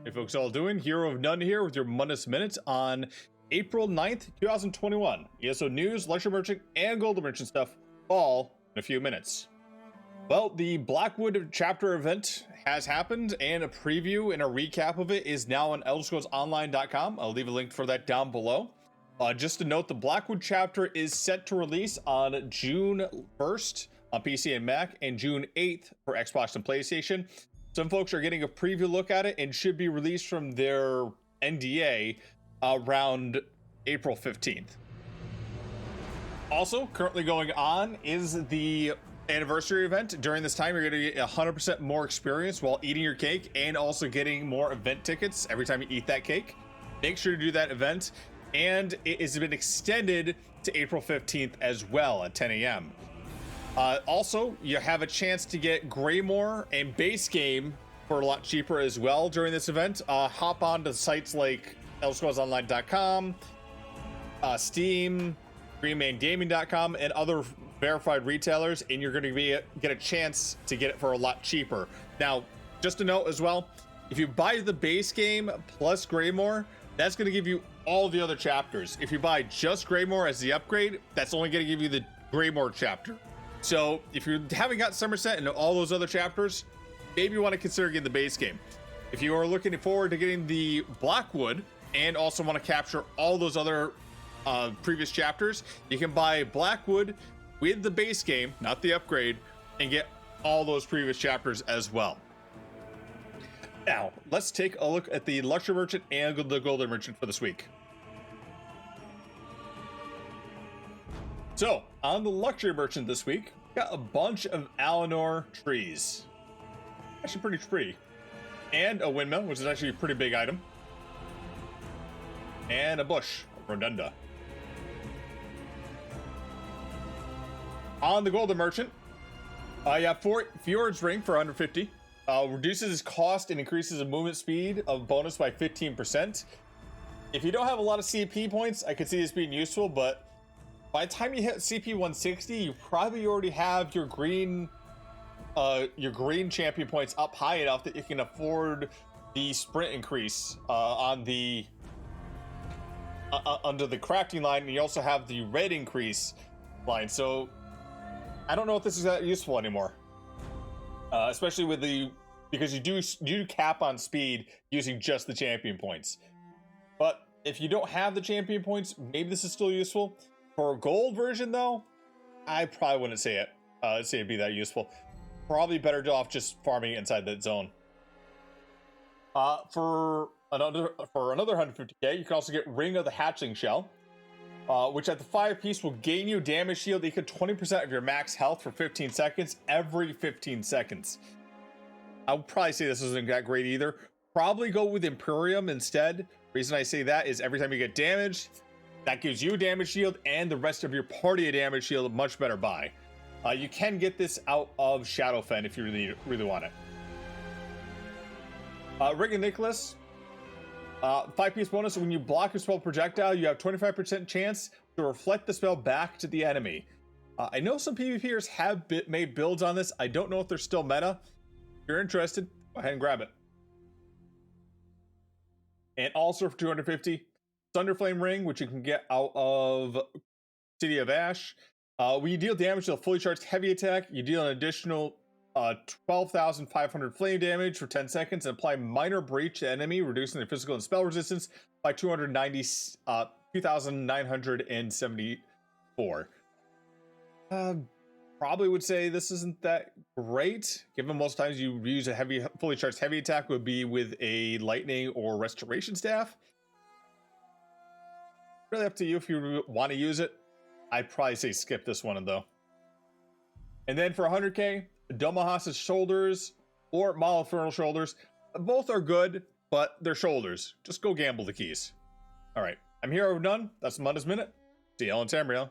Hey folks, all doing? Hero of None here with your Mundus Minute on April 9th, 2021. ESO News, Lecture Merchant, and Golden Merchant stuff all in a few minutes. Well, the Blackwood chapter event has happened, and a preview and a recap of it is now on elderscrollsonline.com. I'll leave a link for that down below. Just to note, the Blackwood chapter is set to release on June 1st on PC and Mac, and June 8th for Xbox and PlayStation. Some folks are getting a preview look at it and should be released from their NDA around April 15th. Also, currently going on is the anniversary event. During this time, you're going to get 100% more experience while eating your cake, and also getting more event tickets every time you eat that cake. Make sure to do that event, and it has been extended to April 15th as well at 10 a.m. Also, you have a chance to get Greymore and base game for a lot cheaper as well during this event. Hop on to sites like elderscrollsonline.com, Steam, greenmangaming.com, and other verified retailers, and you're going to get a chance to get it for a lot cheaper. Now, just a note as well, if you buy the base game plus Greymore, that's going to give you all the other chapters. If you buy just Greymore as the upgrade, that's only going to give you the Greymore chapter. So if you haven't got Somerset and all those other chapters, maybe you want to consider getting the base game. If you are looking forward to getting the Blackwood and also want to capture all those other previous chapters, you can buy Blackwood with the base game, not the upgrade, and get all those previous chapters as well. Now, let's take a look at the Lecture Merchant and the Golden Merchant for this week. So, on the Luxury Merchant this week, we got a bunch of Alinor trees. Actually pretty pretty. And a windmill, which is actually a pretty big item. And a bush of Rotunda. On the Golden Merchant, you have Fjord's Ring for 150. Reduces its cost and increases the movement speed of bonus by 15%. If you don't have a lot of CP points, I could see this being useful, but by the time you hit CP 160, you probably already have your green champion points up high enough that you can afford the sprint increase on the under the crafting line, and you also have the red increase line. So I don't know if this is that useful anymore, especially with because you do cap on speed using just the champion points. But if you don't have the champion points, maybe this is still useful. For a gold version, though, I probably wouldn't say it'd be that useful. Probably better off just farming inside that zone. For another 150k, you can also get Ring of the Hatchling Shell, which at the 5-piece will gain you damage shield equal to 20% of your max health for 15 seconds every 15 seconds. I would probably say this isn't that great either. Probably go with Imperium instead. Reason I say that is every time you get damaged, that gives you a damage shield and the rest of your party a damage shield, a much better buy. You can get this out of Shadowfen if you really want it. Ring of Nicholas, 5-piece bonus. When you block a spell projectile, you have 25% chance to reflect the spell back to the enemy. I know some PvPers have made builds on this. I don't know if they're still meta. If you're interested, go ahead and grab it. And also for 250, Thunderflame Ring, which you can get out of City of Ash. When you deal damage to a fully charged heavy attack, you deal an additional 12,500 flame damage for 10 seconds and apply minor breach to enemy, reducing their physical and spell resistance by 2,974. Probably would say this isn't that great, given most times you use a fully charged heavy attack would be with a lightning or restoration staff. Really up to you if you want to use it. I'd probably say skip this one though. And then for 100k, Domahas's Shoulders or Malifernal Shoulders. Both are good, but they're shoulders. Just go gamble the keys. All right, I'm Hero of None. That's Mundus Minute. See y'all in Tamriel.